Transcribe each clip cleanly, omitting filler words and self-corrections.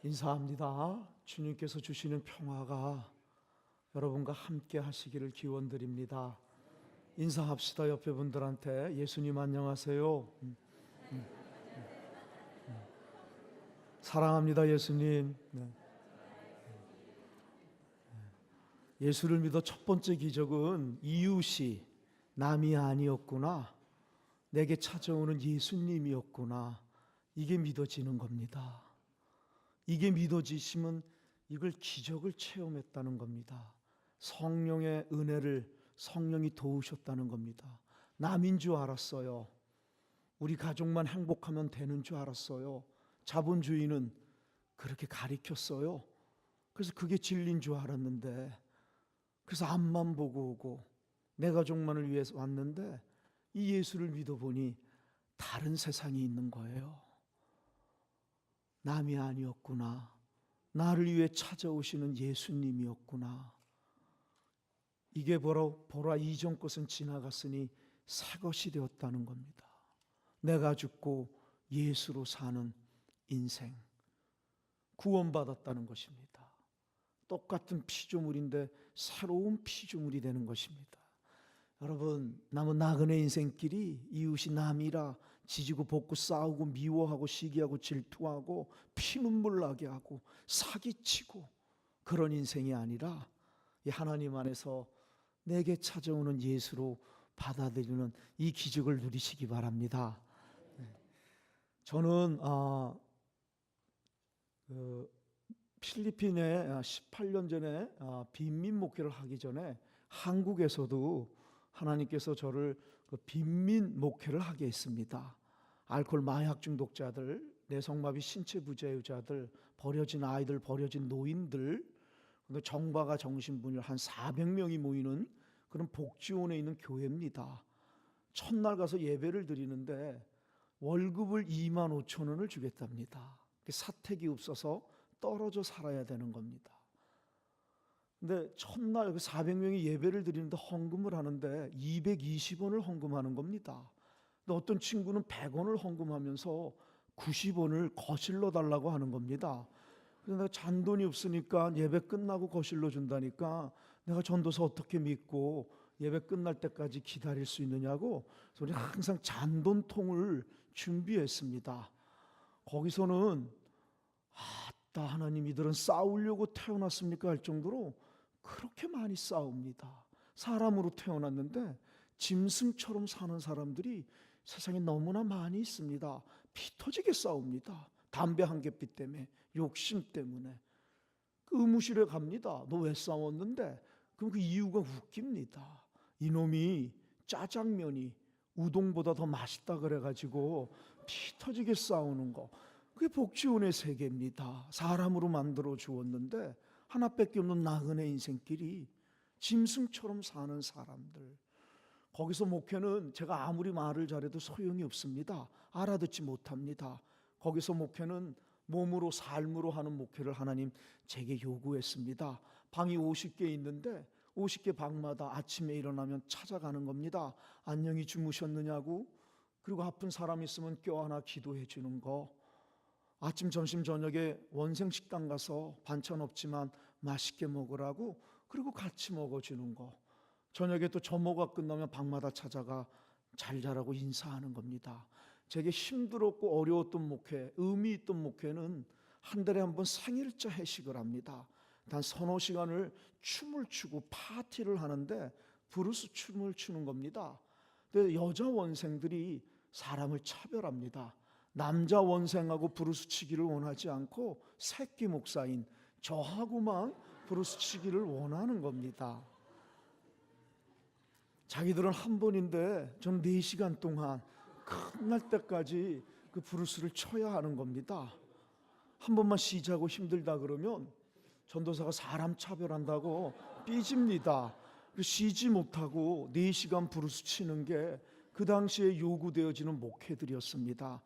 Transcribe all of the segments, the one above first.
인사합니다. 주님께서 주시는 평화가 여러분과 함께 하시기를 기원드립니다. 인사합시다. 옆에 분들한테 예수님 안녕하세요. 사랑합니다. 예수님. 예수를 믿어 첫 번째 기적은 이웃이 남이 아니었구나, 내게 찾아오는 예수님이었구나, 이게 믿어지는 겁니다. 이게 믿어지시면 이걸 기적을 체험했다는 겁니다. 성령의 은혜를 성령이 도우셨다는 겁니다. 남인 줄 알았어요. 우리 가족만 행복하면 되는 줄 알았어요. 자본주의는 그렇게 가리켰어요. 그래서 그게 진리인 줄 알았는데, 그래서 앞만 보고 오고 내 가족만을 위해서 왔는데 이 예수를 믿어보니 다른 세상이 있는 거예요. 남이 아니었구나, 나를 위해 찾아오시는 예수님이었구나. 이게 보라 이전 것은 지나갔으니 새 것이 되었다는 겁니다. 내가 죽고 예수로 사는 인생, 구원받았다는 것입니다. 똑같은 피조물인데 새로운 피조물이 되는 것입니다. 여러분, 남은 나그네 인생길이 이웃이 남이라 지지고 볶고 싸우고 미워하고 시기하고 질투하고 피눈물 나게 하고 사기치고 그런 인생이 아니라 이 하나님 안에서 내게 찾아오는 예수로 받아들이는 이 기적을 누리시기 바랍니다. 저는 필리핀에 18년 전에 빈민 목회를 하기 전에 한국에서도 하나님께서 저를 빈민 목회를 하게 했습니다. 알코올 마약 중독자들, 내성마비 신체 부재유자들, 버려진 아이들, 버려진 노인들, 정바가 정신분열 한 400명이 모이는 그런 복지원에 있는 교회입니다. 첫날 가서 예배를 드리는데 월급을 25,000원을 주겠답니다. 사택이 없어서 떨어져 살아야 되는 겁니다. 근데 첫날 400명이 예배를 드리는데 헌금을 하는데 220원을 헌금하는 겁니다. 근데 어떤 친구는 100원을 헌금하면서 90원을 거실러 달라고 하는 겁니다. 그래서 내가 잔돈이 없으니까 예배 끝나고 거실러 준다니까 내가 전도사 어떻게 믿고 예배 끝날 때까지 기다릴 수 있느냐고, 그래서 우리 항상 잔돈통을 준비했습니다. 거기서는 하나님, 이들은 싸우려고 태어났습니까 할 정도로 그렇게 많이 싸웁니다. 사람으로 태어났는데 짐승처럼 사는 사람들이 세상에 너무나 많이 있습니다. 피 터지게 싸웁니다. 담배 한 개피 때문에, 욕심 때문에. 그 의무실에 갑니다. 너 왜 싸웠는데? 그럼 그 이유가 웃깁니다. 이놈이 짜장면이 우동보다 더 맛있다 그래가지고 피 터지게 싸우는 거. 그게 복지원의 세계입니다. 사람으로 만들어 주었는데 하나밖에 없는 나그네 인생길이 짐승처럼 사는 사람들. 거기서 목회는 제가 아무리 말을 잘해도 소용이 없습니다. 알아듣지 못합니다. 거기서 목회는 몸으로 삶으로 하는 목회를 하나님 제게 요구했습니다. 방이 50개 있는데 50개 방마다 아침에 일어나면 찾아가는 겁니다. 안녕히 주무셨느냐고, 그리고 아픈 사람 있으면 껴안아 기도해 주는 거, 아침 점심 저녁에 원생식당 가서 반찬 없지만 맛있게 먹으라고, 그리고 같이 먹어주는 거, 저녁에 또 점호가 끝나면 방마다 찾아가 잘 자라고 인사하는 겁니다. 제게 힘들었고 어려웠던 목회, 의미 있던 목회는 한 달에 한 번 생일자 회식을 합니다. 단 서너 시간을 춤을 추고 파티를 하는데 브루스 춤을 추는 겁니다. 근데 여자 원생들이 사람을 차별합니다. 남자 원생하고 브루스 치기를 원하지 않고 새끼 목사인 저하고만 브루스 치기를 원하는 겁니다. 자기들은 한 번인데 저는 4시간 동안 끝날 때까지 그 브루스를 쳐야 하는 겁니다. 한 번만 쉬자고 힘들다 그러면 전도사가 사람 차별한다고 삐집니다. 쉬지 못하고 4시간 브루스 치는 게 그 당시에 요구되어지는 목회들이었습니다.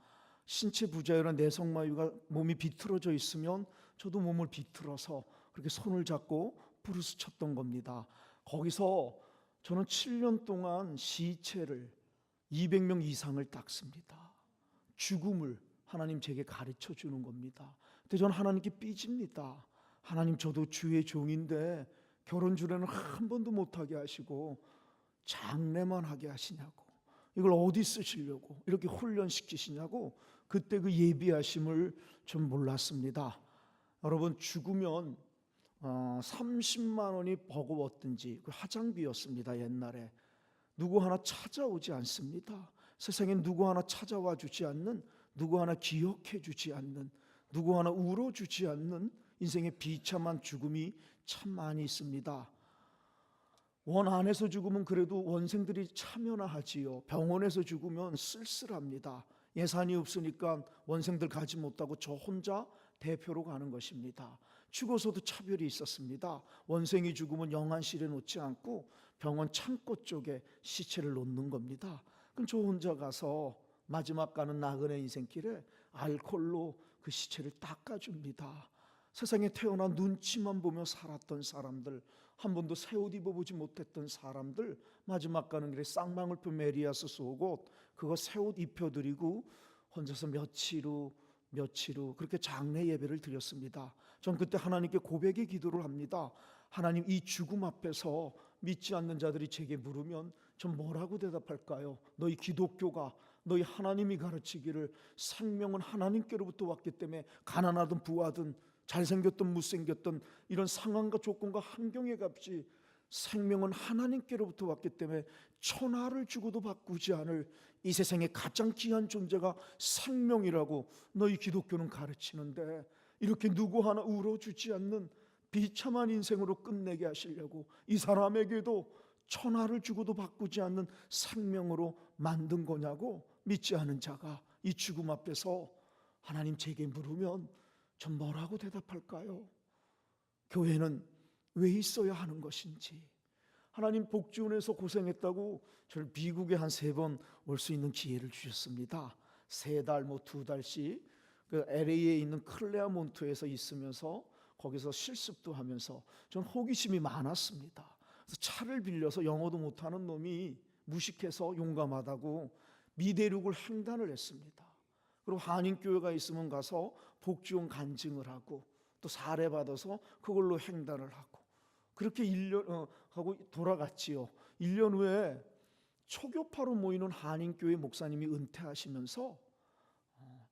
신체 부자유나 내성마유가 몸이 비틀어져 있으면 저도 몸을 비틀어서 그렇게 손을 잡고 브루스 쳤던 겁니다. 거기서 저는 7년 동안 시체를 200명 이상을 닦습니다. 죽음을 하나님 제게 가르쳐 주는 겁니다. 근데 저는 하나님께 삐집니다. 하나님, 저도 주의 종인데 결혼 주례는 한 번도 못하게 하시고 장례만 하게 하시냐고, 이걸 어디 쓰시려고 이렇게 훈련시키시냐고, 그때 그 예비하심을 좀 몰랐습니다. 여러분, 죽으면 30만 원이 버거웠든지 그 화장비였습니다. 옛날에 누구 하나 찾아오지 않습니다. 세상에 누구 하나 찾아와 주지 않는, 누구 하나 기억해 주지 않는, 누구 하나 울어주지 않는 인생의 비참한 죽음이 참 많이 있습니다. 원 안에서 죽으면 그래도 원생들이 참여나 하지요. 병원에서 죽으면 쓸쓸합니다. 예산이 없으니까 원생들 가지 못하고 저 혼자 대표로 가는 것입니다. 죽어서도 차별이 있었습니다. 원생이 죽으면 영안실에 놓지 않고 병원 창고 쪽에 시체를 놓는 겁니다. 그럼 저 혼자 가서 마지막 가는 나그네 인생길에 알코올로 그 시체를 닦아줍니다. 세상에 태어나 눈치만 보며 살았던 사람들, 한 번도 새 옷 입어보지 못했던 사람들, 마지막 가는 길에 쌍방울표 메리아스 속옷 그거 새 옷 입혀드리고 혼자서 며칠 후 그렇게 장례 예배를 드렸습니다. 전 그때 하나님께 고백의 기도를 합니다. 하나님, 이 죽음 앞에서 믿지 않는 자들이 제게 물으면 전 뭐라고 대답할까요? 너희 기독교가, 너희 하나님이 가르치기를 생명은 하나님께로부터 왔기 때문에 가난하든 부하든 잘생겼든 못생겼든 이런 상황과 조건과 환경에 값이 생명은 하나님께로부터 왔기 때문에 천하를 주고도 바꾸지 않을 이 세상에 가장 귀한 존재가 생명이라고 너희 기독교는 가르치는데, 이렇게 누구 하나 울어주지 않는 비참한 인생으로 끝내게 하시려고 이 사람에게도 천하를 주고도 바꾸지 않는 생명으로 만든 거냐고 믿지 않은 자가 이 죽음 앞에서 하나님 제게 물으면 전 뭐라고 대답할까요? 교회는 왜 있어야 하는 것인지. 하나님, 복지원에서 고생했다고 저를 미국에 한 3번 올 수 있는 기회를 주셨습니다. 3달 2달씩 그 LA에 있는 클레아몬트에서 있으면서 거기서 실습도 하면서 전 호기심이 많았습니다. 그래서 차를 빌려서 영어도 못하는 놈이 무식해서 용감하다고 미대륙을 횡단을 했습니다. 그리고 한인교회가 있으면 가서 복지원 간증을 하고 또 사례받아서 그걸로 횡단을 하고 그렇게 1년 하고 돌아갔지요. 1년 후에 초교파로 모이는 한인교회 목사님이 은퇴하시면서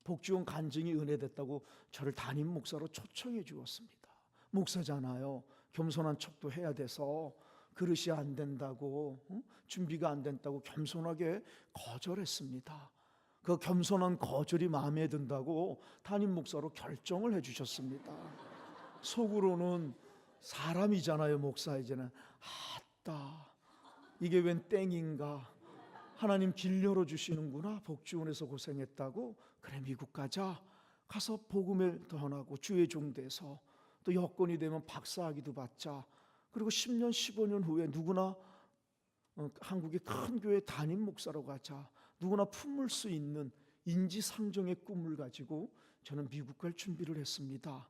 복지원 간증이 은혜됐다고 저를 담임 목사로 초청해 주었습니다. 목사잖아요. 겸손한 척도 해야 돼서 그릇이 안 된다고, 준비가 안 된다고 겸손하게 거절했습니다. 그 겸손한 거절이 마음에 든다고 담임 목사로 결정을 해주셨습니다. 속으로는 사람이잖아요. 목사이제는 아따, 이게 웬 땡인가, 하나님 길 열어주시는구나. 복지원에서 고생했다고, 그래 미국 가자. 가서 복음을 전하고 주의 종 돼서 또 여건이 되면 박사학위도 받자. 그리고 10년 15년 후에 누구나 한국의 큰 교회 담임 목사로 가자. 누구나 품을 수 있는 인지상정의 꿈을 가지고 저는 미국 갈 준비를 했습니다.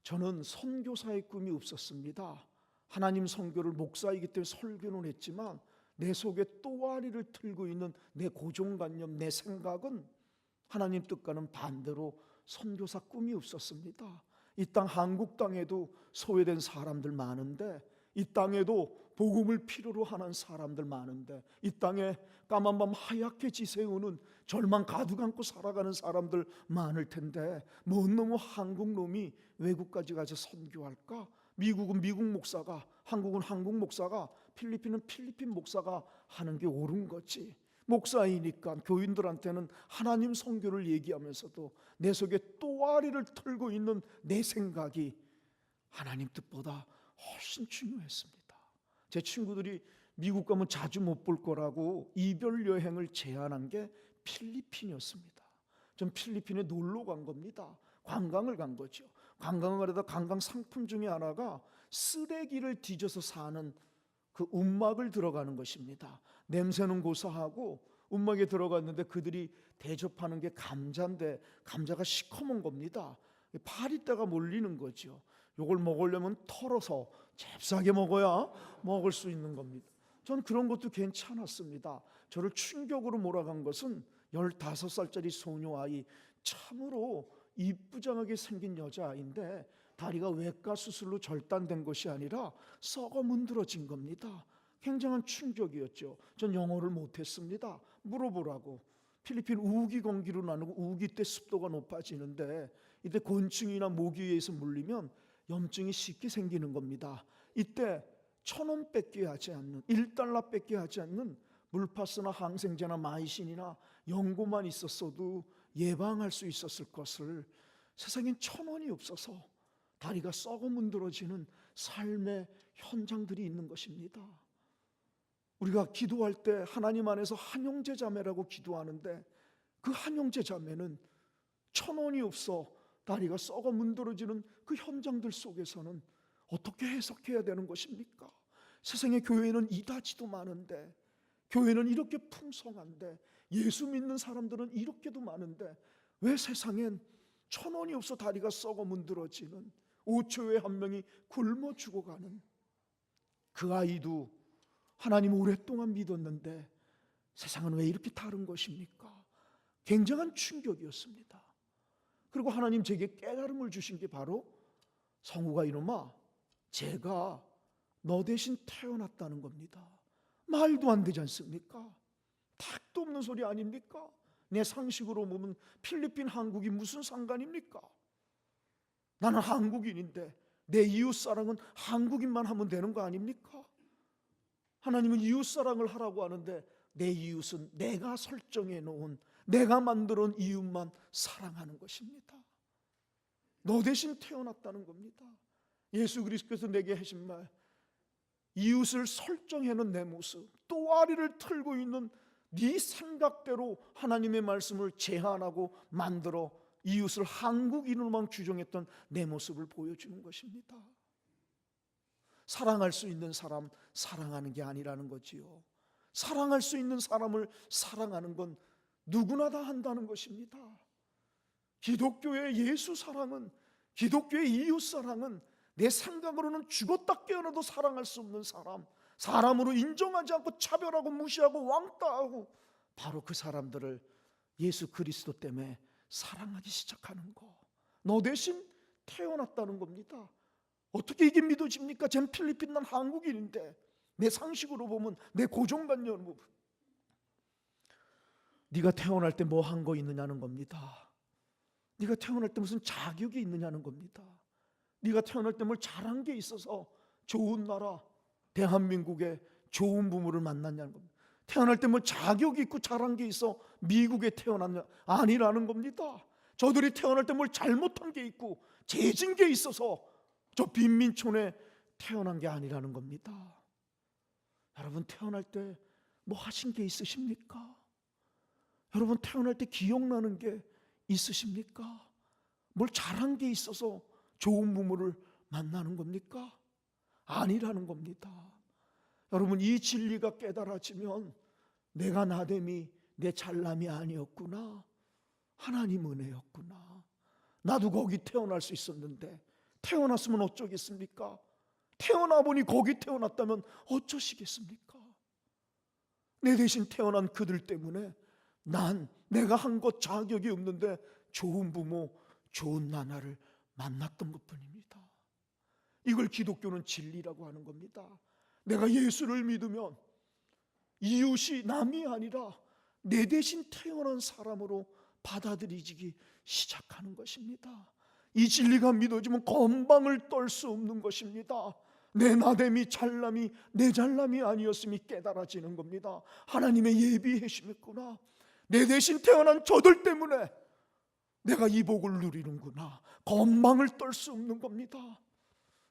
저는 선교사의 꿈이 없었습니다. 하나님 선교를 목사이기 때문에 설교는 했지만 내 속에 또아리를 틀고 있는 내 고정관념, 내 생각은 하나님 뜻과는 반대로 선교사 꿈이 없었습니다. 이 땅 한국 땅에도 소외된 사람들 많은데, 이 땅에도 복음을 필요로 하는 사람들 많은데, 이 땅에 까만 밤 하얗게 지새우는 절망 가득 안고 살아가는 사람들 많을 텐데, 뭔 놈의 한국 놈이 외국까지 가서 선교할까? 미국은 미국 목사가, 한국은 한국 목사가, 필리핀은 필리핀 목사가 하는 게 옳은 거지. 목사이니까 교인들한테는 하나님 선교를 얘기하면서도 내 속에 또아리를 틀고 있는 내 생각이 하나님 뜻보다 훨씬 중요했습니다. 제 친구들이 미국 가면 자주 못 볼 거라고 이별 여행을 제안한 게 필리핀이었습니다. 전 필리핀에 놀러 간 겁니다. 관광을 간 거죠. 관광을 하다 관광 상품 중에 하나가 쓰레기를 뒤져서 사는 그 움막을 들어가는 것입니다. 냄새는 고소하고 움막에 들어갔는데 그들이 대접하는 게 감자인데 감자가 시커먼 겁니다. 파리떼가 몰리는 거죠. 이걸 먹으려면 털어서 잽싸게 먹어야 먹을 수 있는 겁니다. 전 그런 것도 괜찮았습니다. 저를 충격으로 몰아간 것은 15살짜리 소녀아이 참으로 이쁘장하게 생긴 여자인데 다리가 외과 수술로 절단된 것이 아니라 썩어 문드러진 겁니다. 굉장한 충격이었죠. 전 영어를 못했습니다. 물어보라고. 필리핀 우기 공기로 나누고 우기 때 습도가 높아지는데 이때 곤충이나 모기에 의해서 물리면 염증이 쉽게 생기는 겁니다. 이때 1,000원밖에 하지 않는, 1달러밖에 하지 않는 물파스나 항생제나 마이신이나 연고만 있었어도 예방할 수 있었을 것을 세상엔 1,000원이 없어서 다리가 썩어 문드러지는 삶의 현장들이 있는 것입니다. 우리가 기도할 때 하나님 안에서 한영제 자매라고 기도하는데 그 한영제 자매는 1,000원이 없어 다리가 썩어 문드러지는 그 현장들 속에서는 어떻게 해석해야 되는 것입니까? 세상에 교회는 이다지도 많은데, 교회는 이렇게 풍성한데, 예수 믿는 사람들은 이렇게도 많은데 왜 세상엔 1,000원이 없어 다리가 썩어 문드러지는, 5초에 한 명이 굶어 죽어가는 그 아이도 하나님 오랫동안 믿었는데 세상은 왜 이렇게 다른 것입니까? 굉장한 충격이었습니다. 그리고 하나님 제게 깨달음을 주신 게 바로, 성우가 이놈아, 제가 너 대신 태어났다는 겁니다. 말도 안 되지 않습니까? 택도 없는 소리 아닙니까? 내 상식으로 보면 필리핀 한국이 무슨 상관입니까? 나는 한국인인데 내 이웃사랑은 한국인만 하면 되는 거 아닙니까? 하나님은 이웃사랑을 하라고 하는데 내 이웃은 내가 설정해 놓은, 내가 만들어 놓은 이웃만 사랑하는 것입니다. 너 대신 태어났다는 겁니다. 예수 그리스도께서 내게 하신 말, 이웃을 설정해 놓은 내 모습, 또아리를 틀고 있는 네 생각대로 하나님의 말씀을 제한하고 만들어 이웃을 한국인으로만 규정했던 내 모습을 보여주는 것입니다. 사랑할 수 있는 사람 사랑하는 게 아니라는 거지요. 사랑할 수 있는 사람을 사랑하는 건 누구나 다 한다는 것입니다. 기독교의 예수 사랑은, 기독교의 이웃 사랑은 내 생각으로는 죽었다 깨어나도 사랑할 수 없는 사람, 사람으로 인정하지 않고 차별하고 무시하고 왕따하고, 바로 그 사람들을 예수 그리스도 때문에 사랑하기 시작하는 거. 너 대신 태어났다는 겁니다. 어떻게 이게 믿어집니까? 전 필리핀, 난 한국인인데 내 상식으로 보면, 내 고정관념으로 보면 네가 태어날 때 뭐 한 거 있느냐는 겁니다. 네가 태어날 때 무슨 자격이 있느냐는 겁니다. 네가 태어날 때 뭘 잘한 게 있어서 좋은 나라 대한민국에 좋은 부모를 만났냐는 겁니다. 태어날 때 뭐 자격이 있고 잘한 게 있어 미국에 태어났냐? 아니라는 겁니다. 저들이 태어날 때 뭘 잘못한 게 있고 죄진 게 있어서 저 빈민촌에 태어난 게 아니라는 겁니다. 여러분, 태어날 때 뭐 하신 게 있으십니까? 여러분, 태어날 때 기억나는 게 있으십니까? 뭘 잘한 게 있어서 좋은 부모를 만나는 겁니까? 아니라는 겁니다. 여러분, 이 진리가 깨달아지면 내가 나됨이 내 잘남이 아니었구나, 하나님 은혜였구나. 나도 거기 태어날 수 있었는데 태어났으면 어쩌겠습니까? 태어나 보니 거기 태어났다면 어쩌시겠습니까? 내 대신 태어난 그들 때문에 난 내가 한 것 자격이 없는데 좋은 부모, 좋은 나날을 만났던 것뿐입니다. 이걸 기독교는 진리라고 하는 겁니다. 내가 예수를 믿으면 이웃이 남이 아니라 내 대신 태어난 사람으로 받아들이기 시작하는 것입니다. 이 진리가 믿어지면 건방을 떨 수 없는 것입니다. 내 나됨이 잘남이 내 잘남이 아니었음이 깨달아지는 겁니다. 하나님의 예비하심이었구나. 내 대신 태어난 저들 때문에 내가 이 복을 누리는구나. 건방을 떨 수 없는 겁니다.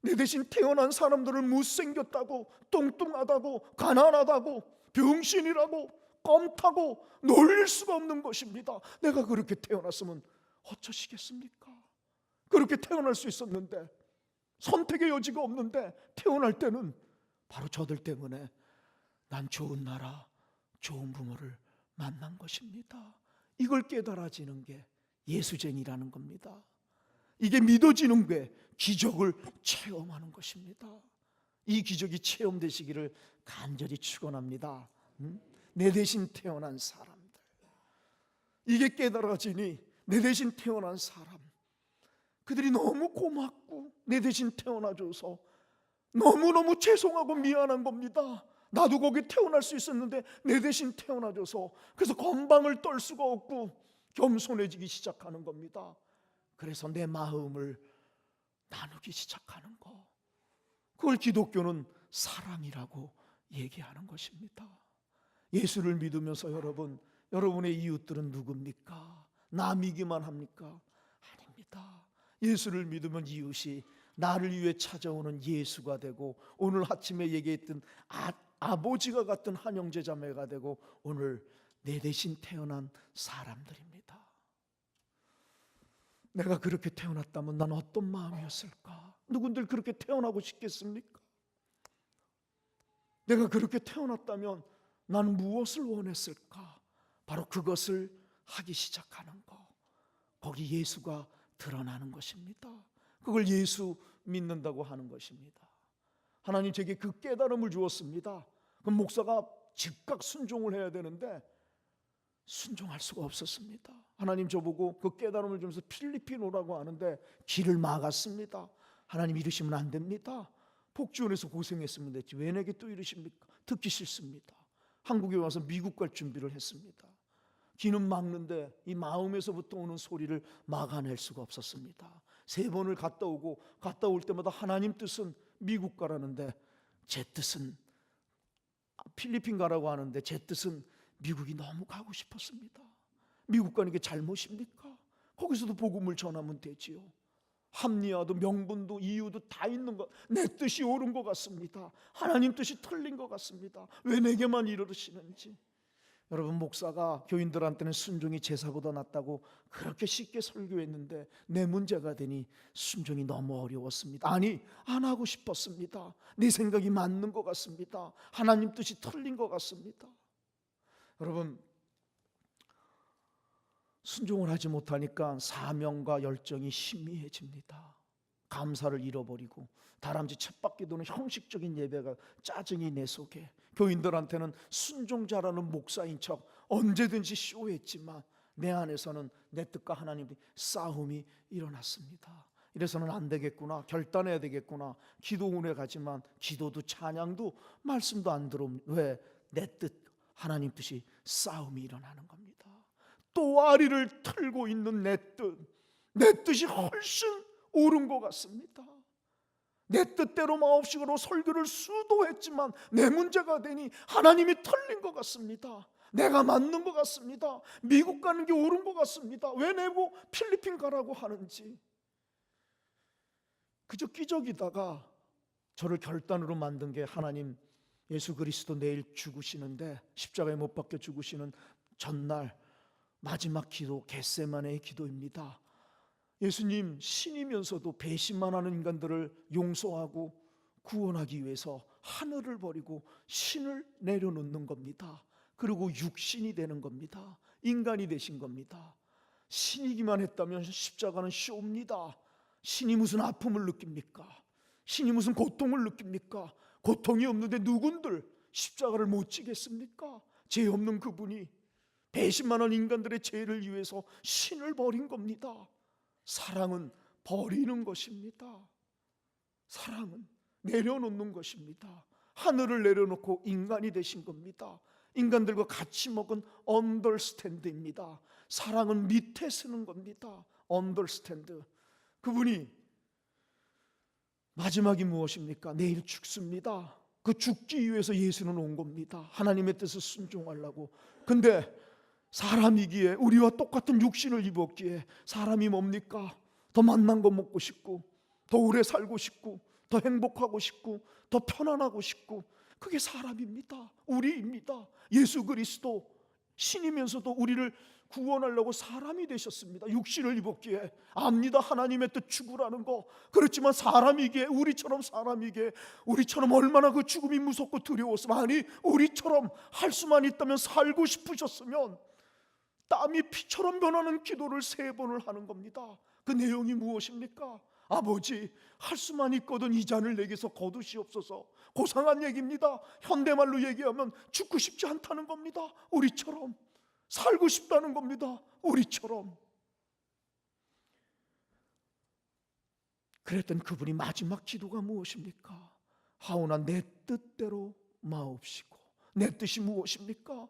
내 대신 태어난 사람들을 못생겼다고, 뚱뚱하다고, 가난하다고, 병신이라고, 껌타고 놀릴 수가 없는 것입니다. 내가 그렇게 태어났으면 어쩌시겠습니까? 그렇게 태어날 수 있었는데, 선택의 여지가 없는데 태어날 때는 바로 저들 때문에 난 좋은 나라, 좋은 부모를 만난 것입니다. 이걸 깨달아지는 게 예수쟁이라는 겁니다. 이게 믿어지는 게 기적을 체험하는 것입니다. 이 기적이 체험되시기를 간절히 축원합니다. 내 대신 태어난 사람들, 이게 깨달아지니 내 대신 태어난 사람, 그들이 너무 고맙고 내 대신 태어나줘서 너무너무 죄송하고 미안한 겁니다. 나도 거기 태어날 수 있었는데 내 대신 태어나줘서. 그래서 건방을 떨 수가 없고 겸손해지기 시작하는 겁니다. 그래서 내 마음을 나누기 시작하는 거, 그걸 기독교는 사랑이라고 얘기하는 것입니다. 예수를 믿으면서 여러분의 이웃들은 누굽니까? 남이기만 합니까? 아닙니다. 예수를 믿으면 이웃이 나를 위해 찾아오는 예수가 되고, 오늘 아침에 얘기했던 아버지가 같은 한 형제자매가 되고, 오늘 내 대신 태어난 사람들입니다. 내가 그렇게 태어났다면 난 어떤 마음이었을까? 누군들 그렇게 태어나고 싶겠습니까? 내가 그렇게 태어났다면 나는 무엇을 원했을까? 바로 그것을 하기 시작하는 거, 거기 예수가 드러나는 것입니다. 그걸 예수 믿는다고 하는 것입니다. 하나님 제게 그 깨달음을 주었습니다. 그럼 목사가 즉각 순종을 해야 되는데 순종할 수가 없었습니다. 하나님 저보고 그 깨달음을 주면서 필리핀 오라고 하는데 길을 막았습니다. 하나님 이러시면 안 됩니다. 복지원에서 고생했습니다. 왜 내게 또 이러십니까? 듣기 싫습니다. 한국에 와서 미국 갈 준비를 했습니다. 귀는 막는데 이 마음에서부터 오는 소리를 막아낼 수가 없었습니다. 3번을 갔다 오고, 갔다 올 때마다 하나님 뜻은 미국 가라는데 제 뜻은 필리핀 가라고 하는데 제 뜻은 미국이 너무 가고 싶었습니다. 미국 가는 게 잘못입니까? 거기서도 복음을 전하면 되지요. 합리화도 명분도 이유도 다 있는 것, 내 뜻이 옳은 것 같습니다. 하나님 뜻이 틀린 것 같습니다. 왜 내게만 이러시는지. 여러분, 목사가 교인들한테는 순종이 제사보다 낫다고 그렇게 쉽게 설교했는데 내 문제가 되니 순종이 너무 어려웠습니다. 아니, 안 하고 싶었습니다. 내 생각이 맞는 것 같습니다. 하나님 뜻이 틀린 것 같습니다. 여러분, 순종을 하지 못하니까 사명과 열정이 희미해집니다. 감사를 잃어버리고 다람쥐 쳇바퀴 도는 형식적인 예배가 짜증이 내 속에, 교인들한테는 순종자라는 목사인 척 언제든지 쇼했지만 내 안에서는 내 뜻과 하나님의 싸움이 일어났습니다. 이래서는 안 되겠구나, 결단해야 되겠구나, 기도 운에 가지만 기도도 찬양도 말씀도 안 들어옵니다. 왜? 내 뜻, 하나님 뜻이 싸움이 일어나는 겁니다. 또아리를 틀고 있는 내 뜻이 훨씬 옳은 것 같습니다. 내 뜻대로 마옵식으로 설교를 수도했지만 내 문제가 되니 하나님이 틀린 것 같습니다. 내가 맞는 것 같습니다. 미국 가는 게 옳은 것 같습니다. 왜 내고 필리핀 가라고 하는지. 그저 끼적이다가 저를 결단으로 만든 게 하나님 예수 그리스도 내일 죽으시는데 십자가에 못 박혀 죽으시는 전날 마지막 기도, 겟세마네의 기도입니다. 예수님 신이면서도 배신만 하는 인간들을 용서하고 구원하기 위해서 하늘을 버리고 신을 내려놓는 겁니다. 그리고 육신이 되는 겁니다. 인간이 되신 겁니다. 신이기만 했다면 십자가는 쇼입니다. 신이 무슨 아픔을 느낍니까? 신이 무슨 고통을 느낍니까? 고통이 없는데 누군들 십자가를 못 지겠습니까? 죄 없는 그분이 배신만 한 인간들의 죄를 위해서 신을 버린 겁니다. 사랑은 버리는 것입니다. 사랑은 내려놓는 것입니다. 하늘을 내려놓고 인간이 되신 겁니다. 인간들과 같이 먹은 언더스탠드입니다. 사랑은 밑에 쓰는 겁니다. 언더스탠드. 그분이 마지막이 무엇입니까? 내일 죽습니다. 그 죽기 위해서 예수는 온 겁니다. 하나님의 뜻을 순종하려고. 근데 사람이기에, 우리와 똑같은 육신을 입었기에 사람이 뭡니까? 더 맛난 거 먹고 싶고, 더 오래 살고 싶고, 더 행복하고 싶고, 더 편안하고 싶고, 그게 사람입니다. 우리입니다. 예수 그리스도 신이면서도 우리를 구원하려고 사람이 되셨습니다. 육신을 입었기에 압니다. 하나님의 뜻 죽으라는 거. 그렇지만 사람이기에, 우리처럼 얼마나 그 죽음이 무섭고 두려웠으면, 아니 우리처럼 할 수만 있다면 살고 싶으셨으면 땀이 피처럼 변하는 기도를 3번을 하는 겁니다. 그 내용이 무엇입니까? 아버지, 할 수만 있거든 이 잔을 내게서 거두시옵소서. 고상한 얘기입니다. 현대말로 얘기하면 죽고 싶지 않다는 겁니다. 우리처럼 살고 싶다는 겁니다. 우리처럼. 그랬던 그분이 마지막 기도가 무엇입니까? 하오나 내 뜻대로 마옵시고. 내 뜻이 무엇입니까?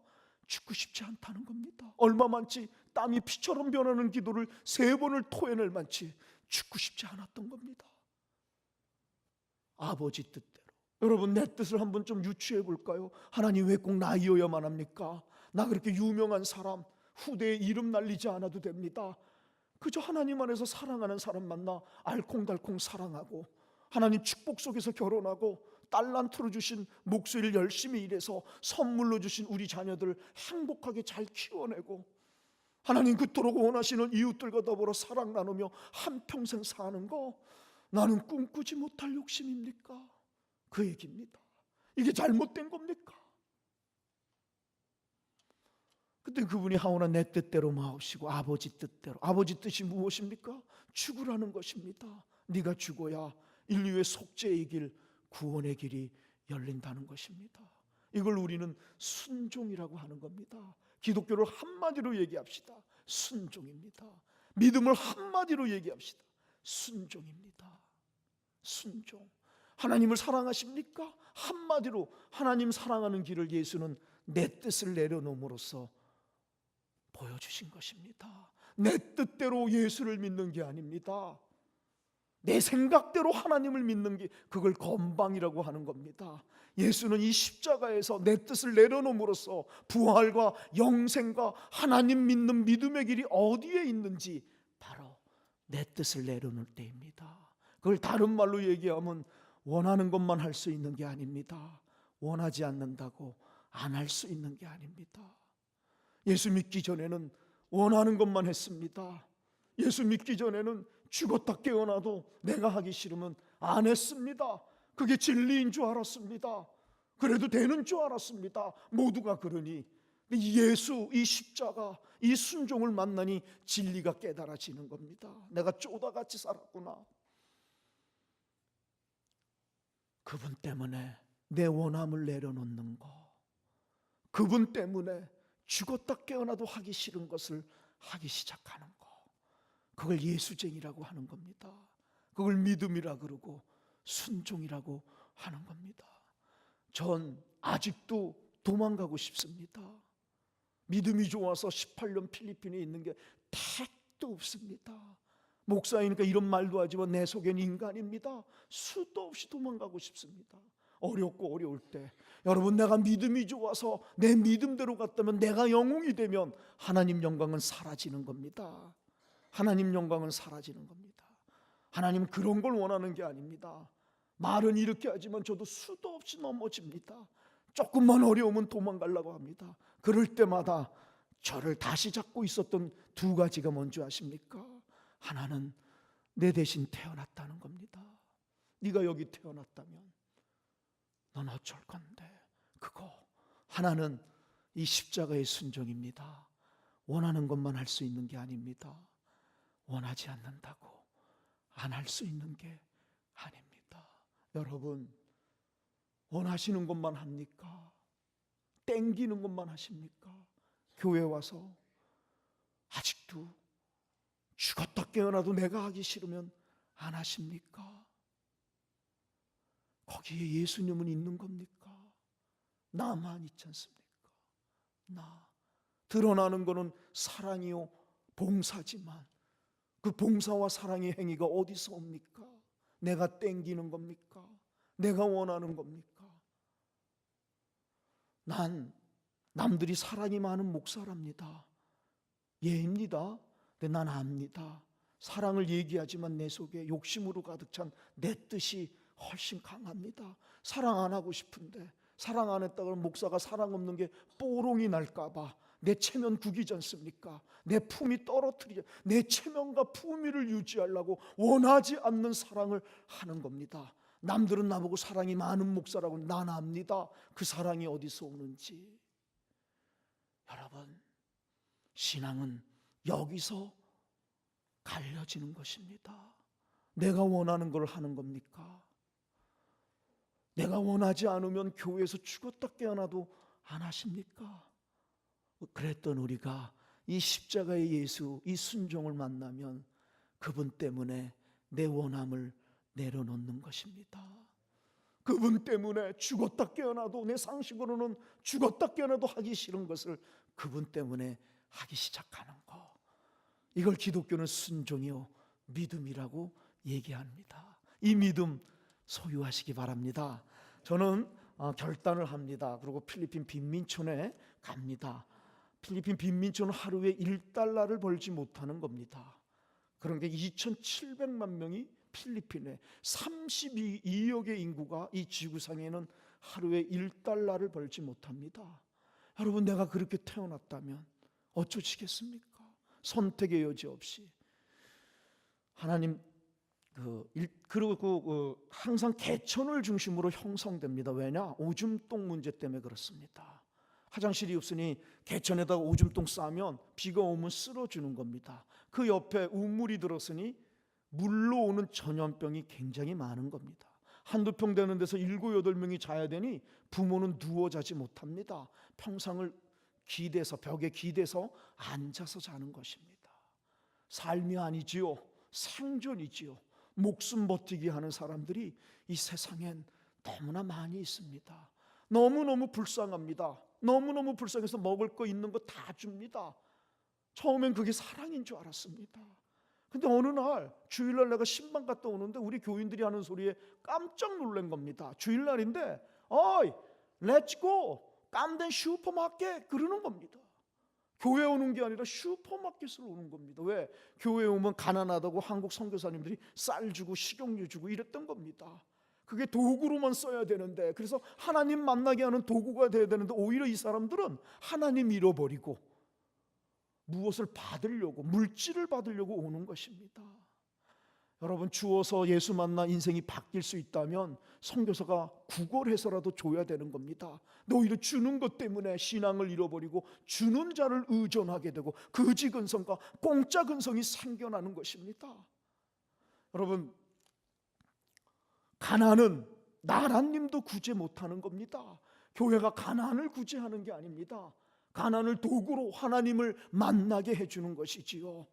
죽고 싶지 않다는 겁니다. 얼마 많지 땀이 피처럼 변하는 기도를 3번을 토해낼 만치 죽고 싶지 않았던 겁니다. 아버지 뜻대로. 여러분, 내 뜻을 한번 좀 유추해 볼까요? 하나님 왜 꼭 나이어야만 합니까? 나 그렇게 유명한 사람, 후대에 이름 날리지 않아도 됩니다. 그저 하나님 안에서 사랑하는 사람 만나 알콩달콩 사랑하고, 하나님 축복 속에서 결혼하고, 달란트로 주신 목소리를 열심히 일해서 선물로 주신 우리 자녀들을 행복하게 잘 키워내고, 하나님 그토록 원하시는 이웃들과 더불어 사랑 나누며 한평생 사는 거, 나는 꿈꾸지 못할 욕심입니까? 그 얘기입니다. 이게 잘못된 겁니까? 그때 그분이 하오나 내 뜻대로 마옵시고 아버지 뜻대로. 아버지 뜻이 무엇입니까? 죽으라는 것입니다. 네가 죽어야 인류의 속죄의 길, 구원의 길이 열린다는 것입니다. 이걸 우리는 순종이라고 하는 겁니다. 기독교를 한마디로 얘기합시다. 순종입니다. 믿음을 한마디로 얘기합시다. 순종입니다. 순종. 하나님을 사랑하십니까? 한마디로 하나님 사랑하는 길을 예수는 내 뜻을 내려놓음으로써 보여주신 것입니다. 내 뜻대로 예수를 믿는 게 아닙니다. 내 생각대로 하나님을 믿는 게, 그걸 건방이라고 하는 겁니다. 예수는 이 십자가에서 내 뜻을 내려놓음으로써 부활과 영생과 하나님 믿는 믿음의 길이 어디에 있는지 바로 내 뜻을 내려놓을 때입니다. 그걸 다른 말로 얘기하면 원하는 것만 할 수 있는 게 아닙니다. 원하지 않는다고 안 할 수 있는 게 아닙니다. 예수 믿기 전에는 원하는 것만 했습니다. 예수 믿기 전에는 죽었다 깨어나도 내가 하기 싫으면 안 했습니다. 그게 진리인 줄 알았습니다. 그래도 되는 줄 알았습니다. 모두가 그러니. 예수, 이 십자가, 이 순종을 만나니 진리가 깨달아지는 겁니다. 내가 쪼다같이 살았구나. 그분 때문에 내 원함을 내려놓는 거, 그분 때문에 죽었다 깨어나도 하기 싫은 것을 하기 시작하는 거, 그걸 예수쟁이라고 하는 겁니다. 그걸 믿음이라 그러고 순종이라고 하는 겁니다. 전 아직도 도망가고 싶습니다. 믿음이 좋아서 18년 필리핀에 있는 게 택도 없습니다. 목사이니까 이런 말도 하지만 내 속엔 인간입니다. 수도 없이 도망가고 싶습니다. 어렵고 어려울 때, 여러분, 내가 믿음이 좋아서 내 믿음대로 갔다면, 내가 영웅이 되면 하나님 영광은 사라지는 겁니다. 하나님 영광은 사라지는 겁니다. 하나님은 그런 걸 원하는 게 아닙니다. 말은 이렇게 하지만 저도 수도 없이 넘어집니다. 조금만 어려우면 도망가려고 합니다. 그럴 때마다 저를 다시 잡고 있었던 2가지가 뭔지 아십니까? 하나는 내 대신 태어났다는 겁니다. 네가 여기 태어났다면 넌 어쩔 건데. 그거. 하나는 이 십자가의 순종입니다. 원하는 것만 할 수 있는 게 아닙니다. 원하지 않는다고 안 할 수 있는 게 아닙니다. 여러분, 원하시는 것만 합니까? 땡기는 것만 하십니까? 교회 와서 아직도 죽었다 깨어나도 내가 하기 싫으면 안 하십니까? 거기에 예수님은 있는 겁니까? 나만 있지 않습니까? 나. 드러나는 것은 사랑이요 봉사지만 그 봉사와 사랑의 행위가 어디서 옵니까? 내가 땡기는 겁니까? 내가 원하는 겁니까? 난 남들이 사랑이 많은 목사랍니다. 예입니다. 근데 난 압니다. 사랑을 얘기하지만 내 속에 욕심으로 가득 찬 내 뜻이 훨씬 강합니다. 사랑 안 하고 싶은데, 사랑 안 했다 그러면 목사가 사랑 없는 게 뽀롱이 날까 봐 내 체면 구기지 않습니까? 내 품위 떨어뜨리자, 내 체면과 품위를 유지하려고 원하지 않는 사랑을 하는 겁니다. 남들은 나보고 사랑이 많은 목사라고, 난 압니다. 그 사랑이 어디서 오는지. 여러분, 신앙은 여기서 갈려지는 것입니다. 내가 원하는 걸 하는 겁니까? 내가 원하지 않으면 교회에서 죽었다 깨어나도 안 하십니까? 그랬던 우리가 이 십자가의 예수, 이 순종을 만나면 그분 때문에 내 원함을 내려놓는 것입니다. 그분 때문에 죽었다 깨어나도, 내 상식으로는 죽었다 깨어나도 하기 싫은 것을 그분 때문에 하기 시작하는 것, 이걸 기독교는 순종이요 믿음이라고 얘기합니다. 이 믿음 소유하시기 바랍니다. 저는 결단을 합니다. 그리고 필리핀 빈민촌에 갑니다. 필리핀 빈민촌은 하루에 1달러를 벌지 못하는 겁니다. 그런 게 2,700만 명이 필리핀에, 32억의 인구가 이 지구상에는 하루에 1달러를 벌지 못합니다. 여러분, 내가 그렇게 태어났다면 어쩌시겠습니까? 선택의 여지 없이 하나님 그리고 항상 개천을 중심으로 형성됩니다. 왜냐? 오줌똥 문제 때문에 그렇습니다. 화장실이 없으니 개천에다가 오줌똥 싸면 비가 오면 쓸어주는 겁니다. 그 옆에 우물이 들었으니 물로 오는 전염병이 굉장히 많은 겁니다. 한두 평 되는 데서 7, 8명이 자야 되니 부모는 누워 자지 못합니다. 평상을 기대서, 벽에 기대서 앉아서 자는 것입니다. 삶이 아니지요, 생존이지요. 목숨 버티기 하는 사람들이 이 세상엔 너무나 많이 있습니다. 너무너무 불쌍합니다. 너무너무 불쌍해서 먹을 거 있는 거 다 줍니다. 처음엔 그게 사랑인 줄 알았습니다. 근데 어느 날 주일날 내가 신방 갔다 오는데 우리 교인들이 하는 소리에 깜짝 놀란 겁니다. 주일날인데 어이 렛츠고 깜된 슈퍼마켓 그러는 겁니다. 교회 오는 게 아니라 슈퍼마켓으로 오는 겁니다. 왜? 교회 오면 가난하다고 한국 선교사님들이 쌀 주고 식용유 주고 이랬던 겁니다. 그게 도구로만 써야 되는데, 그래서 하나님 만나게 하는 도구가 돼야 되는데 오히려 이 사람들은 하나님 잃어버리고 무엇을 받으려고, 물질을 받으려고 오는 것입니다. 여러분, 주어서 예수 만나 인생이 바뀔 수 있다면 선교사가 구걸해서라도 줘야 되는 겁니다. 근데 오히려 주는 것 때문에 신앙을 잃어버리고 주는 자를 의존하게 되고 거지 근성과 공짜 근성이 생겨나는 것입니다. 여러분, 가난은 나라님도 구제 못하는 겁니다. 교회가 가난을 구제하는 게 아닙니다. 가난을 도구로 하나님을 만나게 해주는 것이지요.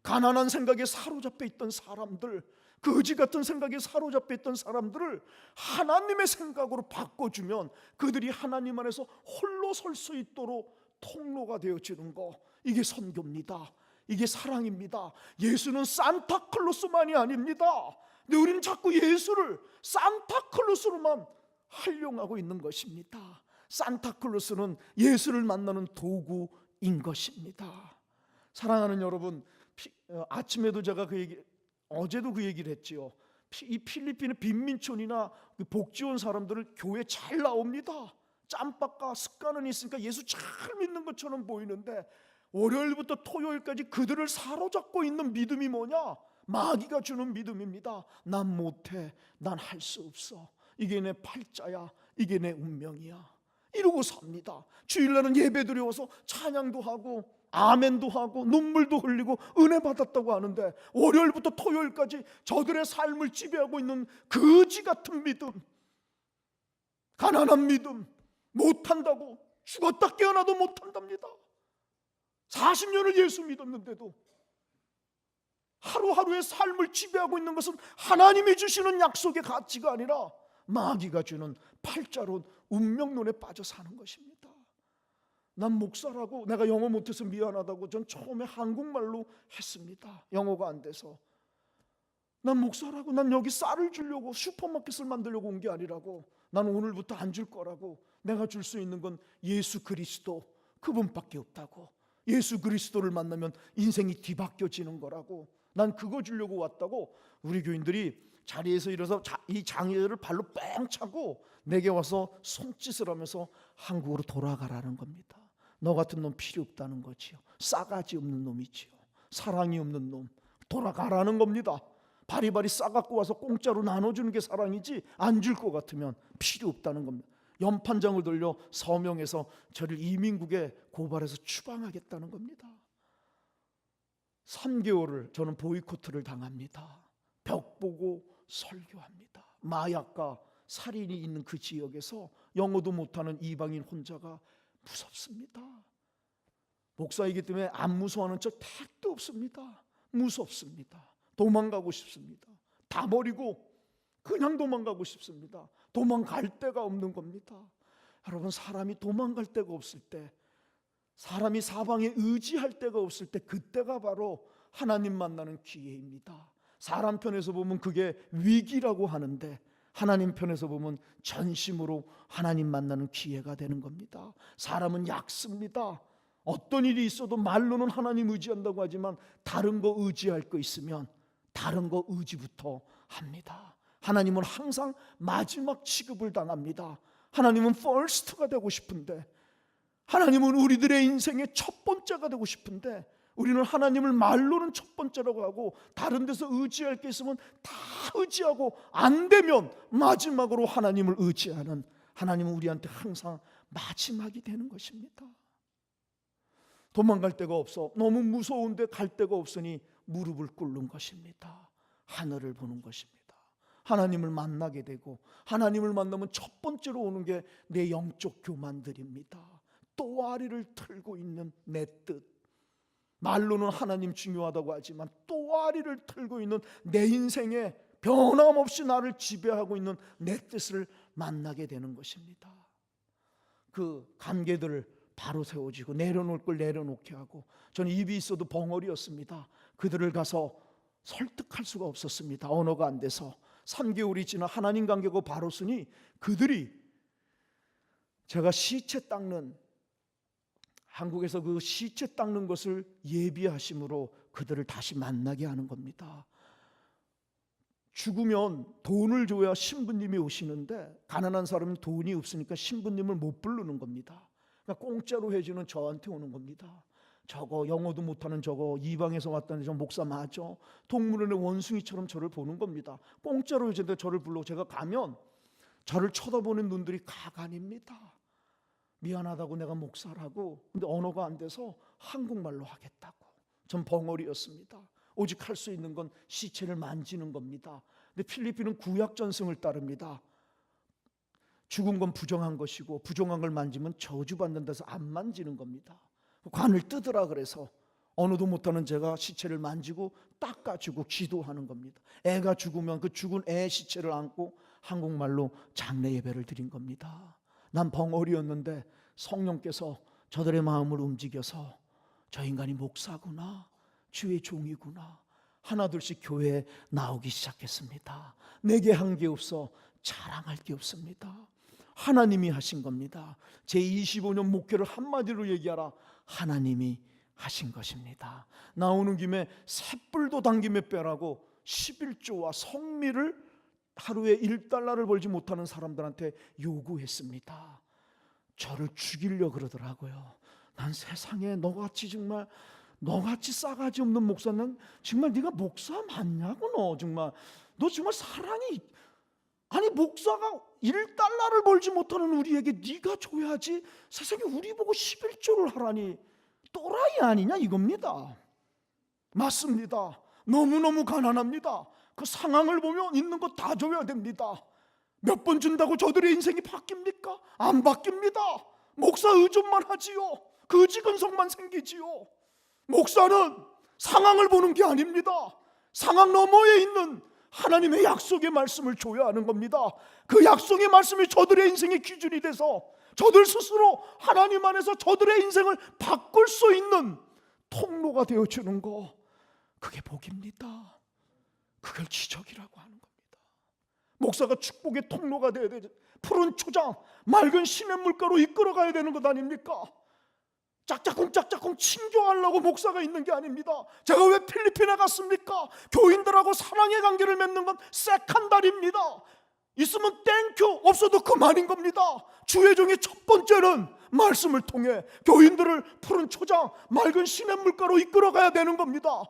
가난한 생각에 사로잡혀 있던 사람들, 거지 같은 생각에 사로잡혀 있던 사람들을 하나님의 생각으로 바꿔주면 그들이 하나님 안에서 홀로 설 수 있도록 통로가 되어지는 거, 이게 선교입니다. 이게 사랑입니다. 예수는 산타클로스만이 아닙니다. 근데 우리는 자꾸 예수를 산타클로스로만 활용하고 있는 것입니다. 산타클로스는 예수를 만나는 도구인 것입니다. 사랑하는 여러분, 아침에도 제가 어제도 그 얘기를 했지요. 이 필리핀의 빈민촌이나 복지원 사람들을 교회 잘 나옵니다. 짬밥과 습관은 있으니까 예수 잘 믿는 것처럼 보이는데 월요일부터 토요일까지 그들을 사로잡고 있는 믿음이 뭐냐? 마귀가 주는 믿음입니다. 난 못해, 난 할 수 없어, 이게 내 팔자야, 이게 내 운명이야, 이러고 삽니다. 주일날은 예배 드려와서 찬양도 하고 아멘도 하고 눈물도 흘리고 은혜 받았다고 하는데 월요일부터 토요일까지 저들의 삶을 지배하고 있는 거지 같은 믿음, 가난한 믿음, 못한다고, 죽었다 깨어나도 못한답니다. 40년을 예수 믿었는데도 하루하루의 삶을 지배하고 있는 것은 하나님이 주시는 약속의 가치가 아니라 마귀가 주는 팔자론 운명론에 빠져 사는 것입니다. 난 목사라고, 내가 영어 못해서 미안하다고 전 처음에 한국말로 했습니다. 영어가 안 돼서. 난 목사라고, 난 여기 쌀을 주려고, 슈퍼마켓을 만들려고 온 게 아니라고, 난 오늘부터 안 줄 거라고, 내가 줄 수 있는 건 예수 그리스도, 그분밖에 없다고, 예수 그리스도를 만나면 인생이 뒤바뀌어지는 거라고, 난 그거 주려고 왔다고. 우리 교인들이 자리에서 일어서 이 장애를 발로 뺑 차고 내게 와서 손짓을 하면서 한국으로 돌아가라는 겁니다. 너 같은 놈 필요 없다는 거지요. 싸가지 없는 놈이지요. 사랑이 없는 놈, 돌아가라는 겁니다. 바리바리 싸갖고 와서 공짜로 나눠주는 게 사랑이지, 안 줄 것 같으면 필요 없다는 겁니다. 연판장을 돌려 서명해서 저를 이민국에 고발해서 추방하겠다는 겁니다. 3개월을 저는 보이콧을 당합니다. 벽 보고 설교합니다. 마약과 살인이 있는 그 지역에서 영어도 못하는 이방인 혼자가 무섭습니다. 목사이기 때문에 안 무서워하는 척 택도 없습니다. 무섭습니다. 도망가고 싶습니다. 다 버리고 그냥 도망가고 싶습니다. 도망갈 데가 없는 겁니다. 여러분, 사람이 도망갈 데가 없을 때, 사람이 사방에 의지할 데가 없을 때, 그때가 바로 하나님 만나는 기회입니다. 사람 편에서 보면 그게 위기라고 하는데, 하나님 편에서 보면 전심으로 하나님 만나는 기회가 되는 겁니다. 사람은 약습니다. 어떤 일이 있어도 말로는 하나님 의지한다고 하지만 다른 거 의지할 거 있으면 다른 거 의지부터 합니다. 하나님은 항상 마지막 취급을 당합니다. 하나님은 퍼스트가 되고 싶은데, 하나님은 우리들의 인생의 첫 번째가 되고 싶은데, 우리는 하나님을 말로는 첫 번째라고 하고 다른 데서 의지할 게 있으면 다 의지하고, 안 되면 마지막으로 하나님을 의지하는, 하나님은 우리한테 항상 마지막이 되는 것입니다. 도망갈 데가 없어, 너무 무서운데 갈 데가 없으니 무릎을 꿇는 것입니다. 하늘을 보는 것입니다. 하나님을 만나게 되고, 하나님을 만나면 첫 번째로 오는 게 내 영적 교만들입니다. 또아리를 틀고 있는 내 뜻, 말로는 하나님 중요하다고 하지만 또아리를 틀고 있는 내 인생에 변함없이 나를 지배하고 있는 내 뜻을 만나게 되는 것입니다. 그 관계들을 바로 세워지고 내려놓을 걸 내려놓게 하고, 저는 입이 있어도 벙어리였습니다. 그들을 가서 설득할 수가 없었습니다. 언어가 안 돼서. 3개월이 지나 하나님 관계가 바로 서니 그들이, 제가 시체 닦는, 한국에서 그 시체 닦는 것을 예비하심으로 그들을 다시 만나게 하는 겁니다. 죽으면 돈을 줘야 신부님이 오시는데, 가난한 사람은 돈이 없으니까 신부님을 못 부르는 겁니다. 그러니까 공짜로 해주는 저한테 오는 겁니다. 저거 영어도 못하는 저거 이방에서 왔다는 저 목사 맞아? 동물원의 원숭이처럼 저를 보는 겁니다. 공짜로 해주는데 저를 불러, 제가 가면 저를 쳐다보는 눈들이 가관입니다. 미안하다고, 내가 목사라고. 근데 언어가 안 돼서 한국말로 하겠다고. 전 벙어리였습니다. 오직 할 수 있는 건 시체를 만지는 겁니다. 근데 필리핀은 구약 전승을 따릅니다. 죽은 건 부정한 것이고 부정한 걸 만지면 저주받는 데서 안 만지는 겁니다. 관을 뜯으라 그래서 언어도 못하는 제가 시체를 만지고 닦아주고 기도하는 겁니다. 애가 죽으면 그 죽은 애 시체를 안고 한국말로 장례 예배를 드린 겁니다. 난 벙어리였는데 성령께서 저들의 마음을 움직여서 저 인간이 목사구나, 주의 종이구나, 하나둘씩 교회에 나오기 시작했습니다. 내게 한 게 없어 자랑할 게 없습니다. 하나님이 하신 겁니다. 제 25년 목회를 한마디로 얘기하라, 하나님이 하신 것입니다. 나오는 김에 셋불도 당김에 빼라고 11조와 성미를 하루에 1달러를 벌지 못하는 사람들한테 요구했습니다. 저를 죽이려 그러더라고요. 난 세상에 너같이 정말, 너같이 싸가지 없는 목사는 정말 네가 목사 맞냐고. 너 정말 사랑이, 아니 목사가 1달러를 벌지 못하는 우리에게 네가 줘야지, 세상에 우리 보고 11조를 하라니 또라이 아니냐 이겁니다. 맞습니다. 너무너무 가난합니다. 그 상황을 보면 있는 거 다 줘야 됩니다. 몇 번 준다고 저들의 인생이 바뀝니까? 안 바뀝니다. 목사 의존만 하지요. 거지근성만 생기지요. 목사는 상황을 보는 게 아닙니다. 상황 너머에 있는 하나님의 약속의 말씀을 줘야 하는 겁니다. 그 약속의 말씀이 저들의 인생의 기준이 돼서 저들 스스로 하나님 안에서 저들의 인생을 바꿀 수 있는 통로가 되어주는 거, 그게 복입니다. 그걸 기적이라고 하는 겁니다. 목사가 축복의 통로가 되어야 되죠. 푸른 초장, 맑은 시냇물가로 이끌어가야 되는 것 아닙니까? 짝짝꿍 친교하려고 목사가 있는 게 아닙니다. 제가 왜 필리핀에 갔습니까? 교인들하고 사랑의 관계를 맺는 건 세컨달입니다. 있으면 땡큐, 없어도 그만인 겁니다. 주의 종의 첫 번째는 말씀을 통해 교인들을 푸른 초장, 맑은 시냇물가로 이끌어가야 되는 겁니다.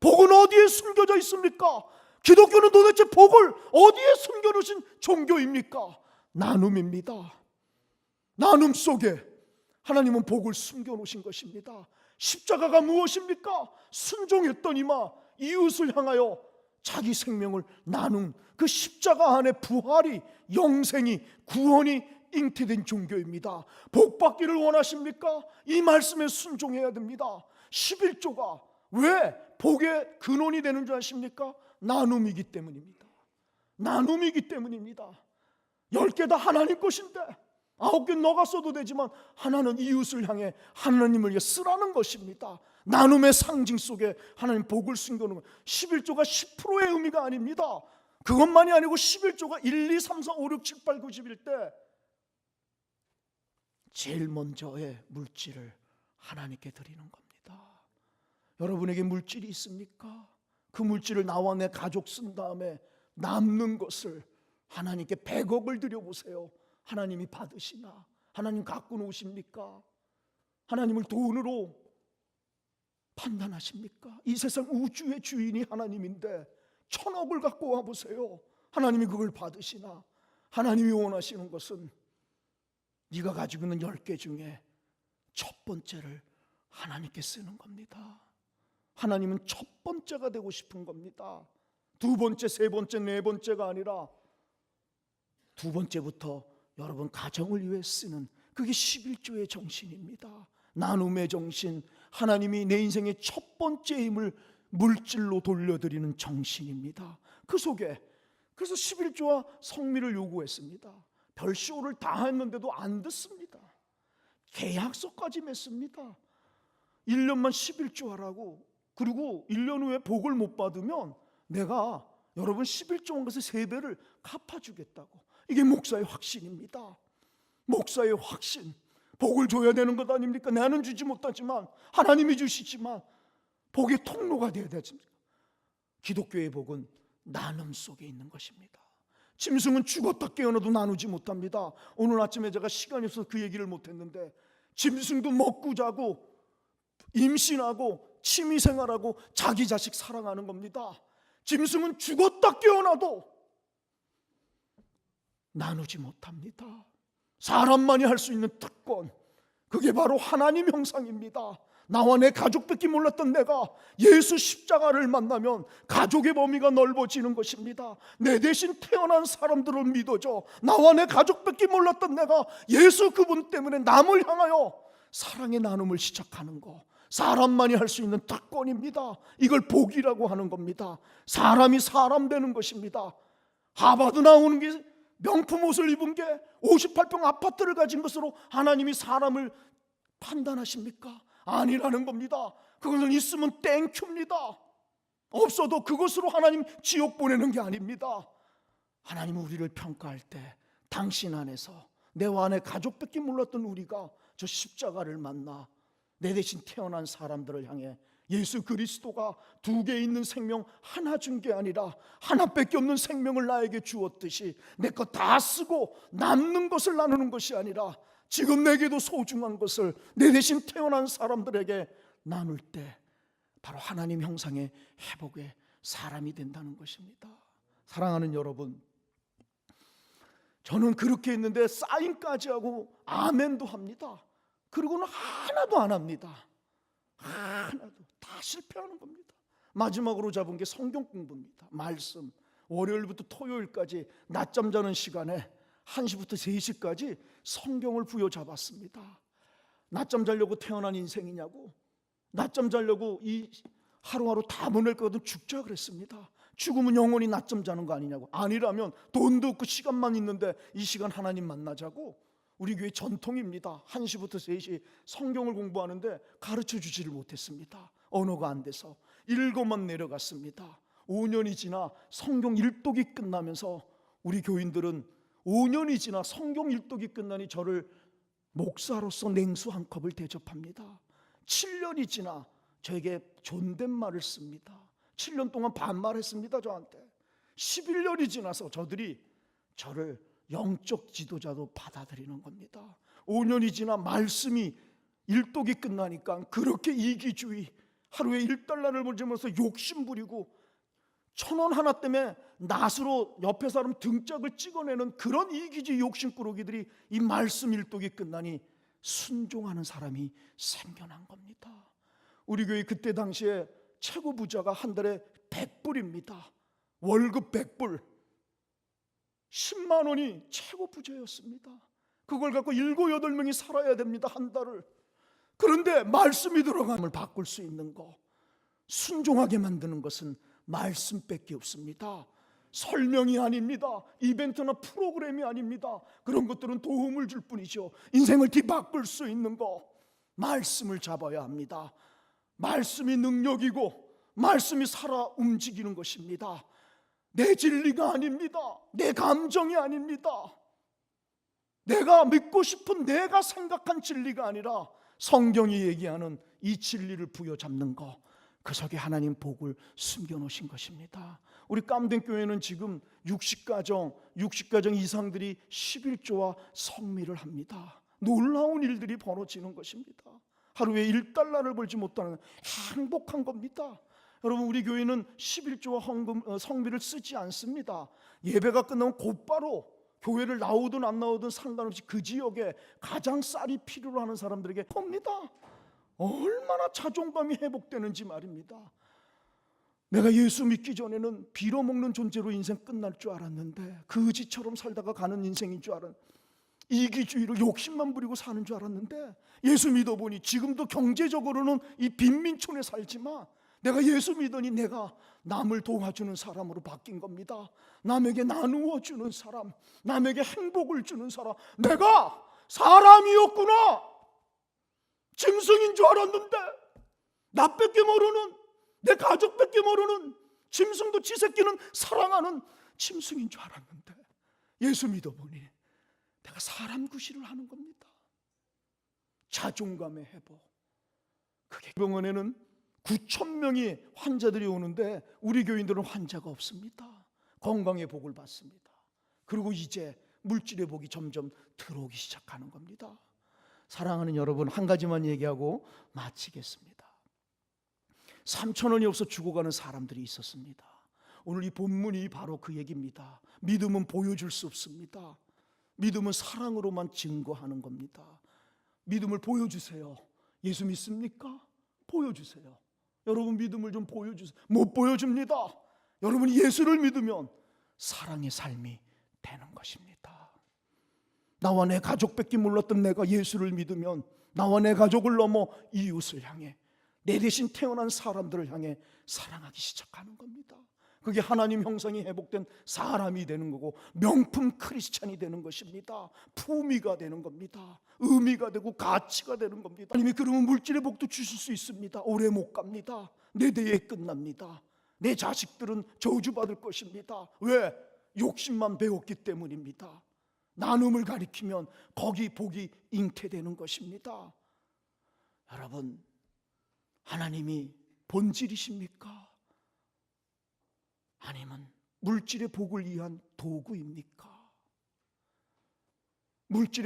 복은 어디에 숨겨져 있습니까? 기독교는 도대체 복을 어디에 숨겨놓으신 종교입니까? 나눔입니다. 나눔 속에 하나님은 복을 숨겨놓으신 것입니다. 십자가가 무엇입니까? 순종했더니만 이웃을 향하여 자기 생명을 나눈 그 십자가 안에 부활이, 영생이, 구원이 잉태된 종교입니다. 복 받기를 원하십니까? 이 말씀에 순종해야 됩니다. 11조가 왜 복의 근원이 되는 줄 아십니까? 나눔이기 때문입니다. 나눔이기 때문입니다. 10개 다 하나님 것인데 9개 너가 써도 되지만 하나는 이웃을 향해 하나님을 위해 쓰라는 것입니다. 나눔의 상징 속에 하나님 복을 숨겨놓은 11조가 10%의 의미가 아닙니다. 그것만이 아니고 11조가 1, 2, 3, 4, 5, 6, 7, 8, 9, 10일 때 제일 먼저의 물질을 하나님께 드리는 겁니다. 여러분에게 물질이 있습니까? 그 물질을 나와 내 가족 쓴 다음에 남는 것을 하나님께 100억을 드려보세요. 하나님이 받으시나? 하나님 갖고 노십니까? 하나님을 돈으로 판단하십니까? 이 세상 우주의 주인이 하나님인데 1000억을 갖고 와보세요. 하나님이 그걸 받으시나? 하나님이 원하시는 것은 네가 가지고 있는 10개 중에 첫 번째를 하나님께 쓰는 겁니다. 하나님은 첫 번째가 되고 싶은 겁니다. 두 번째, 세 번째, 네 번째가 아니라 두 번째부터 여러분 가정을 위해 쓰는, 그게 11조의 정신입니다. 나눔의 정신, 하나님이 내 인생의 첫 번째 힘을 물질로 돌려드리는 정신입니다. 그 속에 그래서 11조와 성미를 요구했습니다. 별쇼를 다 했는데도 안 듣습니다. 계약서까지 맺습니다. 1년만 11조 하라고. 그리고 1년 후에 복을 못 받으면 내가 여러분 11조 한 것의 3배를 갚아주겠다고. 이게 목사의 확신입니다. 목사의 확신. 복을 줘야 되는 것 아닙니까? 나는 주지 못하지만 하나님이 주시지만 복의 통로가 되어야 되지. 기독교의 복은 나눔 속에 있는 것입니다. 짐승은 죽었다 깨어나도 나누지 못합니다. 오늘 아침에 제가 시간이 없어서 그 얘기를 못했는데 짐승도 먹고 자고 임신하고 취미생활하고 자기 자식 사랑하는 겁니다. 짐승은 죽었다 깨어나도 나누지 못합니다. 사람만이 할 수 있는 특권, 그게 바로 하나님 형상입니다. 나와 내 가족밖에 몰랐던 내가 예수 십자가를 만나면 가족의 범위가 넓어지는 것입니다. 내 대신 태어난 사람들을 믿어줘. 나와 내 가족밖에 몰랐던 내가 예수 그분 때문에 남을 향하여 사랑의 나눔을 시작하는 거, 사람만이 할 수 있는 특권입니다. 이걸 복이라고 하는 겁니다. 사람이 사람 되는 것입니다. 하버드 나오는 게 명품 옷을 입은 게 58평 아파트를 가진 것으로 하나님이 사람을 판단하십니까? 아니라는 겁니다. 그것은 있으면 땡큐입니다. 없어도 그것으로 하나님 지옥 보내는 게 아닙니다. 하나님은 우리를 평가할 때 당신 안에서 내와 내 가족밖에 몰랐던 우리가 저 십자가를 만나 내 대신 태어난 사람들을 향해 예수 그리스도가 2개 있는 생명 하나 준 게 아니라 하나밖에 없는 생명을 나에게 주었듯이 내 것 다 쓰고 남는 것을 나누는 것이 아니라 지금 내게도 소중한 것을 내 대신 태어난 사람들에게 나눌 때 바로 하나님 형상의 회복의 사람이 된다는 것입니다. 사랑하는 여러분, 저는 그렇게 했는데 사인까지 하고 아멘도 합니다. 그리고는 하나도 안 합니다. 하나도. 다 실패하는 겁니다. 마지막으로 잡은 게 성경 공부입니다. 말씀. 월요일부터 토요일까지 낮잠 자는 시간에 1시부터 3시까지 성경을 부여잡았습니다. 낮잠 자려고 태어난 인생이냐고, 낮잠 자려고 이 하루하루 다 보낼 거거든 죽자 그랬습니다. 죽으면 영원히 낮잠 자는 거 아니냐고. 아니라면 돈도 없고 시간만 있는데 이 시간 하나님 만나자고. 우리 교회 전통입니다. 1시부터 3시 성경을 공부하는데 가르쳐 주지를 못했습니다. 언어가 안 돼서 읽어만 내려갔습니다. 5년이 지나 성경 일독이 끝나면서 우리 교인들은 5년이 지나 성경 일독이 끝나니 저를 목사로서 냉수 한 컵을 대접합니다. 7년이 지나 저에게 존댓말을 씁니다. 7년 동안 반말했습니다. 저한테. 11년이 지나서 저들이 저를 영적 지도자도 받아들이는 겁니다. 5년이 지나 말씀이 일독이 끝나니까 그렇게 이기주의, 하루에 1달러를 벌면서 욕심부리고 1,000원 하나 때문에 낫으로 옆에 사람 등짝을 찍어내는 그런 이기주의 욕심꾸러기들이 이 말씀 일독이 끝나니 순종하는 사람이 생겨난 겁니다. 우리 교회 그때 당시에 최고 부자가 한 달에 100불입니다. 월급 100불. 10만 원이 최고 부자였습니다. 그걸 갖고 7, 8명이 살아야 됩니다. 한 달을. 그런데 말씀이 들어감을 바꿀 수 있는 거, 순종하게 만드는 것은 말씀밖에 없습니다. 설명이 아닙니다. 이벤트나 프로그램이 아닙니다. 그런 것들은 도움을 줄 뿐이죠. 인생을 뒤바꿀 수 있는 거, 말씀을 잡아야 합니다. 말씀이 능력이고 말씀이 살아 움직이는 것입니다. 내 진리가 아닙니다. 내 감정이 아닙니다. 내가 믿고 싶은, 내가 생각한 진리가 아니라 성경이 얘기하는 이 진리를 부여잡는 것, 그 속에 하나님 복을 숨겨놓으신 것입니다. 우리 깜댕교회는 지금 60가정 이상들이 11조와 성미를 합니다. 놀라운 일들이 벌어지는 것입니다. 하루에 1달러를 벌지 못하는 행복한 겁니다. 여러분, 우리 교회는 11조와 성미를 쓰지 않습니다. 예배가 끝나면 곧바로 교회를 나오든 안 나오든 상관없이 그 지역에 가장 쌀이 필요로 하는 사람들에게 봅니다. 얼마나 자존감이 회복되는지 말입니다. 내가 예수 믿기 전에는 빌어먹는 존재로 인생 끝날 줄 알았는데, 거지처럼 살다가 가는 인생인 줄 알았는데, 이기주의로 욕심만 부리고 사는 줄 알았는데, 예수 믿어보니 지금도 경제적으로는 이 빈민촌에 살지만 내가 예수 믿으니 내가 남을 도와주는 사람으로 바뀐 겁니다. 남에게 나누어 주는 사람, 남에게 행복을 주는 사람. 내가 사람이었구나. 짐승인 줄 알았는데, 나밖에 모르는, 내 가족밖에 모르는, 짐승도 지 새끼는 사랑하는 짐승인 줄 알았는데, 예수 믿어보니 내가 사람 구실을 하는 겁니다. 자존감의 회복. 그게 병원에는 9,000명이 환자들이 오는데 우리 교인들은 환자가 없습니다. 건강의 복을 받습니다. 그리고 이제 물질의 복이 점점 들어오기 시작하는 겁니다. 사랑하는 여러분, 한 가지만 얘기하고 마치겠습니다. 3,000원이 없어 죽어가는 사람들이 있었습니다. 오늘 이 본문이 바로 그 얘기입니다. 믿음은 보여줄 수 없습니다. 믿음은 사랑으로만 증거하는 겁니다. 믿음을 보여주세요. 예수 믿습니까? 보여주세요. 여러분, 믿음을 좀 보여주세요. 못 보여줍니다. 여러분이 예수를 믿으면 사랑의 삶이 되는 것입니다. 나와 내 가족밖에 몰랐던 내가 예수를 믿으면 나와 내 가족을 넘어 이웃을 향해, 내 대신 태어난 사람들을 향해 사랑하기 시작하는 겁니다. 그게 하나님 형상이 회복된 사람이 되는 거고, 명품 크리스찬이 되는 것입니다. 품위가 되는 겁니다. 의미가 되고 가치가 되는 겁니다. 하나님이 그러면 물질의 복도 주실 수 있습니다. 오래 못 갑니다. 내 대에 끝납니다. 내 자식들은 저주받을 것입니다. 왜? 욕심만 배웠기 때문입니다. 나눔을 가리키면 거기 복이 잉태되는 것입니다. 여러분, 하나님이 본질이십니까? 아니면 물질의 복을 위한 도구입니까? 물질의